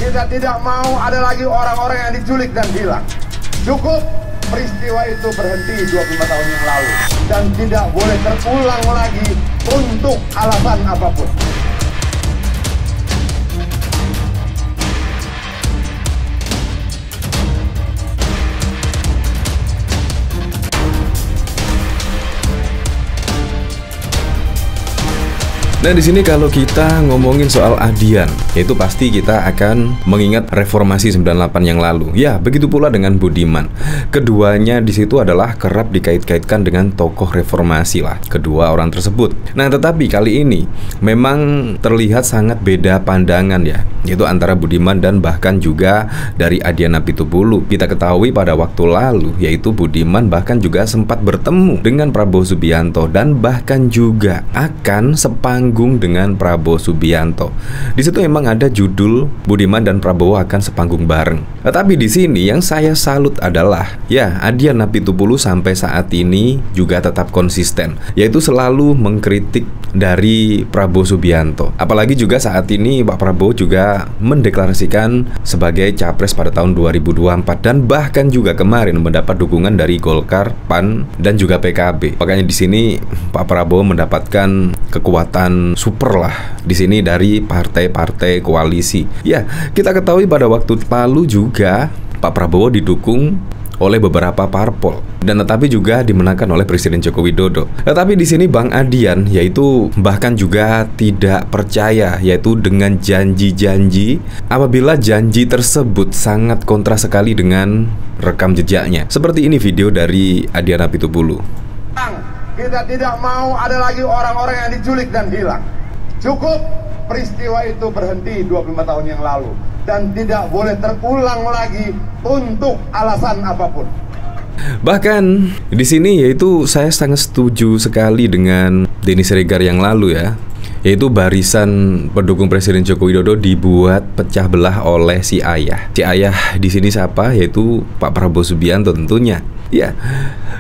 Kita tidak mau ada lagi orang-orang yang diculik dan hilang. Cukup peristiwa itu berhenti 25 tahun yang lalu dan tidak boleh terulang lagi untuk alasan apapun. Nah, di sini kalau kita ngomongin soal adian, yaitu pasti kita akan mengingat reformasi 98 yang lalu. Ya, begitu pula dengan Budiman. Keduanya di situ adalah kerap dikait-kaitkan dengan tokoh reformasi lah, kedua orang tersebut. Nah, tetapi kali ini memang terlihat sangat beda pandangan ya, yaitu antara Budiman dan bahkan juga dari Adian Apitupulu. Kita ketahui pada waktu lalu, yaitu Budiman bahkan juga sempat bertemu dengan Prabowo Subianto dan bahkan juga akan sepanggung dengan Prabowo Subianto. Di situ memang ada judul Budiman dan Prabowo akan sepanggung bareng. Tetapi di sini yang saya salut adalah ya, Adian Apitupulu sampai saat ini juga tetap konsisten, yaitu selalu mengkritik dari Prabowo Subianto. Apalagi juga saat ini Pak Prabowo juga mendeklarasikan sebagai capres pada tahun 2024 dan bahkan juga kemarin mendapat dukungan dari Golkar, PAN dan juga PKB. Makanya di sini Pak Prabowo mendapatkan kekuatan super lah di sini dari partai-partai koalisi. Ya, kita ketahui pada waktu lalu juga Pak Prabowo didukung oleh beberapa parpol dan tetapi juga dimenangkan oleh Presiden Joko Widodo. Tetapi di sini Bang Adian yaitu bahkan juga tidak percaya, yaitu dengan janji-janji apabila janji tersebut sangat kontra sekali dengan rekam jejaknya. Seperti ini video dari Adian Apitupulu. Kita tidak mau ada lagi orang-orang yang diculik dan hilang. Cukup peristiwa itu berhenti 25 tahun yang lalu dan tidak boleh terulang lagi untuk alasan apapun. Bahkan di sini yaitu saya sangat setuju sekali dengan Denny Siregar yang lalu ya, yaitu barisan pendukung Presiden Joko Widodo dibuat pecah belah oleh si ayah. Si ayah di sini siapa? Yaitu Pak Prabowo Subianto tentunya. Ya,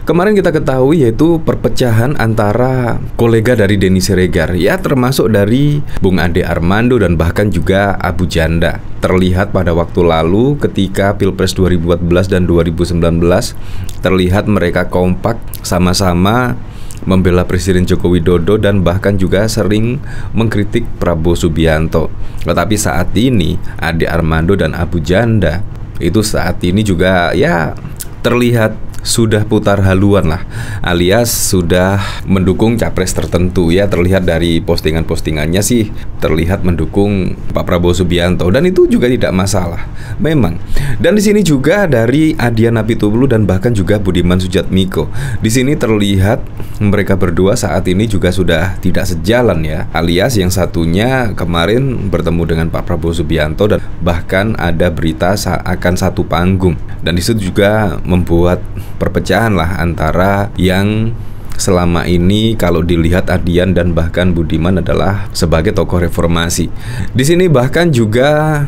kemarin kita ketahui yaitu perpecahan antara kolega dari Denny Siregar, ya termasuk dari Bung Ade Armando dan bahkan juga Abu Janda. Terlihat pada waktu lalu ketika Pilpres 2014 dan 2019, terlihat mereka kompak sama-sama membela Presiden Joko Widodo dan bahkan juga sering mengkritik Prabowo Subianto. Tetapi saat ini Ade Armando dan Abu Janda itu saat ini juga ya terlihat sudah putar haluan lah, alias sudah mendukung capres tertentu ya. Terlihat dari postingan-postingannya sih terlihat mendukung Pak Prabowo Subianto dan itu juga tidak masalah memang. Dan di sini juga dari Adian Apitupulu dan bahkan juga Budiman Sujatmiko. Di sini terlihat mereka berdua saat ini juga sudah tidak sejalan ya, alias yang satunya kemarin bertemu dengan Pak Prabowo Subianto dan bahkan ada berita akan satu panggung, dan disitu juga membuat perpecahan lah antara yang selama ini kalau dilihat Adian dan bahkan Budiman adalah sebagai tokoh reformasi. Di sini bahkan juga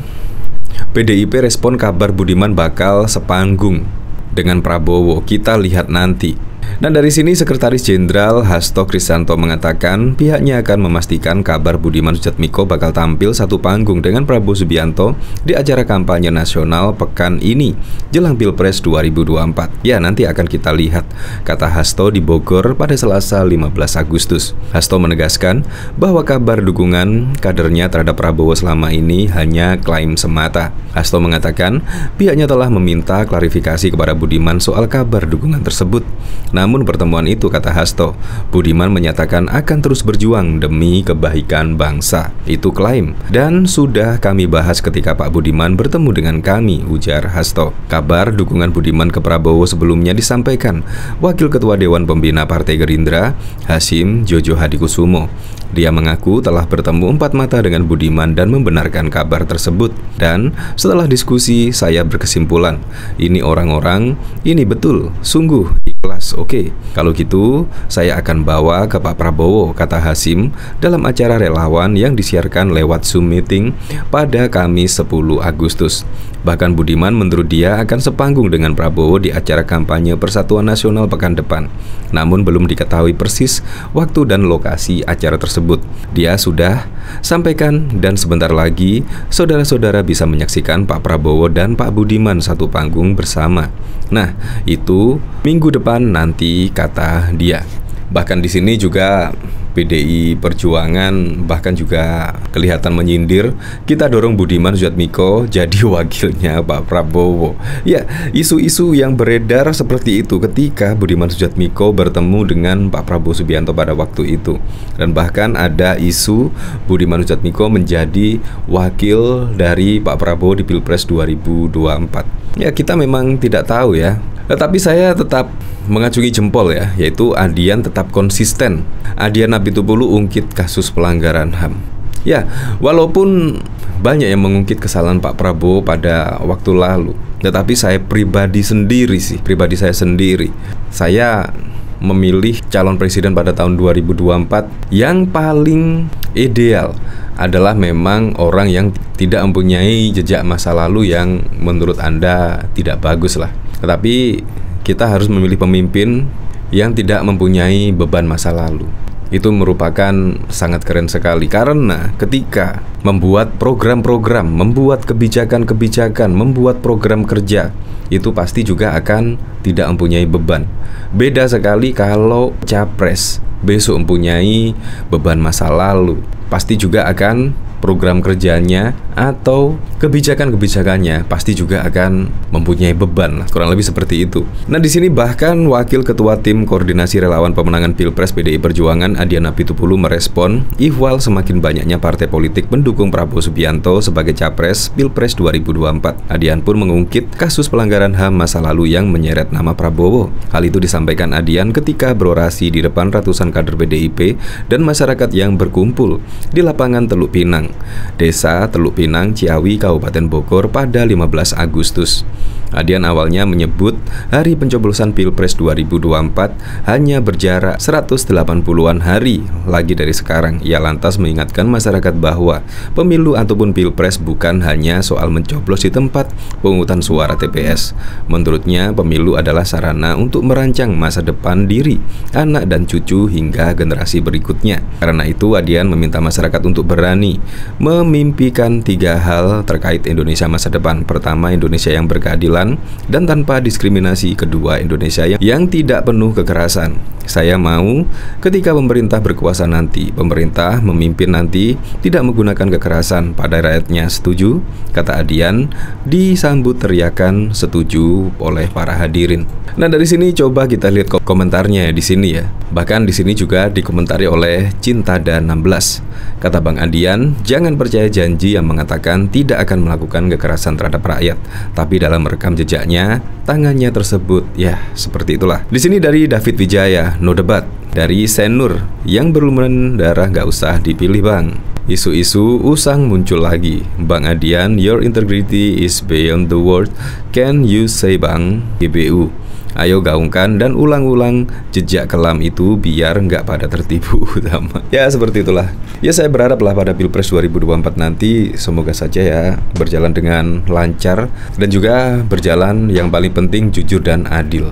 PDIP respon kabar Budiman bakal sepanggung dengan Prabowo. Kita lihat nanti. Dan dari sini Sekretaris Jenderal Hasto Kristianto mengatakan pihaknya akan memastikan kabar Budiman Sujatmiko bakal tampil satu panggung dengan Prabowo Subianto di acara kampanye nasional pekan ini jelang Pilpres 2024. Ya, nanti akan kita lihat, kata Hasto di Bogor pada Selasa 15 Agustus. Hasto menegaskan bahwa kabar dukungan kadernya terhadap Prabowo selama ini hanya klaim semata. Hasto mengatakan pihaknya telah meminta klarifikasi kepada Budiman soal kabar dukungan tersebut. Namun pertemuan itu, kata Hasto, Budiman menyatakan akan terus berjuang demi kebaikan bangsa. Itu klaim. Dan sudah kami bahas ketika Pak Budiman bertemu dengan kami, ujar Hasto. Kabar dukungan Budiman ke Prabowo sebelumnya disampaikan Wakil Ketua Dewan Pembina Partai Gerindra, Hasyim Jojo Hadikusumo. Dia mengaku telah bertemu empat mata dengan Budiman dan membenarkan kabar tersebut. Dan setelah diskusi, saya berkesimpulan, ini orang-orang, ini betul, sungguh Oke, kalau gitu saya akan bawa ke Pak Prabowo, kata Hasyim dalam acara relawan yang disiarkan lewat Zoom meeting pada Kamis 10 Agustus. Bahkan Budiman menurut dia akan sepanggung dengan Prabowo di acara kampanye Persatuan Nasional pekan depan. Namun belum diketahui persis waktu dan lokasi acara tersebut. Dia sudah sampaikan dan sebentar lagi saudara-saudara bisa menyaksikan Pak Prabowo dan Pak Budiman satu panggung bersama. Nah, itu minggu depan nanti, kata dia. Bahkan di sini juga PDI Perjuangan bahkan juga kelihatan menyindir, kita dorong Budiman Sujatmiko jadi wakilnya Pak Prabowo. Ya, isu-isu yang beredar seperti itu ketika Budiman Sujatmiko bertemu dengan Pak Prabowo Subianto pada waktu itu. Dan bahkan ada isu Budiman Sujatmiko menjadi wakil dari Pak Prabowo di Pilpres 2024. Ya, kita memang tidak tahu ya. Tetapi saya tetap mengacungi jempol ya, yaitu Adian tetap konsisten. Adian Apitupulu ungkit kasus pelanggaran HAM. Ya, walaupun banyak yang mengungkit kesalahan Pak Prabowo pada waktu lalu, tetapi saya pribadi saya sendiri, saya memilih calon presiden pada tahun 2024 yang paling ideal adalah memang orang yang tidak mempunyai jejak masa lalu yang menurut Anda tidak bagus lah. Tetapi kita harus memilih pemimpin yang tidak mempunyai beban masa lalu. Itu merupakan sangat keren sekali, karena ketika membuat program-program, membuat kebijakan-kebijakan, membuat program kerja, itu pasti juga akan tidak mempunyai beban. Beda sekali kalau capres besok mempunyai beban masa lalu, pasti juga akan program kerjanya atau kebijakan-kebijakannya pasti juga akan mempunyai beban, kurang lebih seperti itu. Nah, di sini bahkan Wakil Ketua Tim Koordinasi Relawan Pemenangan Pilpres PDI Perjuangan Adian Apitupulu merespon ihwal semakin banyaknya partai politik mendukung Prabowo Subianto sebagai capres Pilpres 2024. Adian pun mengungkit kasus pelanggaran HAM masa lalu yang menyeret nama Prabowo. Hal itu disampaikan Adian ketika berorasi di depan ratusan kader PDIP dan masyarakat yang berkumpul di lapangan Teluk Pinang, Desa Teluk Pinang, Ciawi, Kabupaten Bogor pada 15 Agustus. Adian awalnya menyebut hari pencoblosan Pilpres 2024 hanya berjarak 180-an hari lagi dari sekarang. Ia lantas mengingatkan masyarakat bahwa pemilu ataupun Pilpres bukan hanya soal mencoblos di tempat pemungutan suara TPS. Menurutnya, pemilu adalah sarana untuk merancang masa depan diri, anak dan cucu hingga generasi berikutnya. Karena itu, Adian meminta masyarakat untuk berani memimpikan 3 hal terkait Indonesia masa depan. Pertama, Indonesia yang berkeadilan dan tanpa diskriminasi. Kedua, Indonesia yang tidak penuh kekerasan. Saya mau ketika pemerintah berkuasa nanti, pemerintah memimpin nanti, tidak menggunakan kekerasan pada rakyatnya. Setuju? Kata Adian, disambut teriakan setuju oleh para hadirin. Nah, dari sini coba kita lihat komentarnya di sini ya. Bahkan di sini juga dikomentari oleh Cintada 16. Kata Bang Adian, jangan percaya janji yang mengatakan tidak akan melakukan kekerasan terhadap rakyat, tapi dalam merekam jejaknya, tangannya tersebut, ya seperti itulah. Di sini dari David Wijaya, no debat. Dari Senur, yang berlumuran darah gak usah dipilih bang. Isu-isu usang muncul lagi. Bang Adian, your integrity is beyond the word. Can you say bang? GBU. Ayo gaungkan dan ulang-ulang jejak kelam itu biar nggak pada tertipu utama. Ya seperti itulah. Ya saya berharaplah pada Pilpres 2024 nanti semoga saja ya berjalan dengan lancar dan juga berjalan yang paling penting jujur dan adil.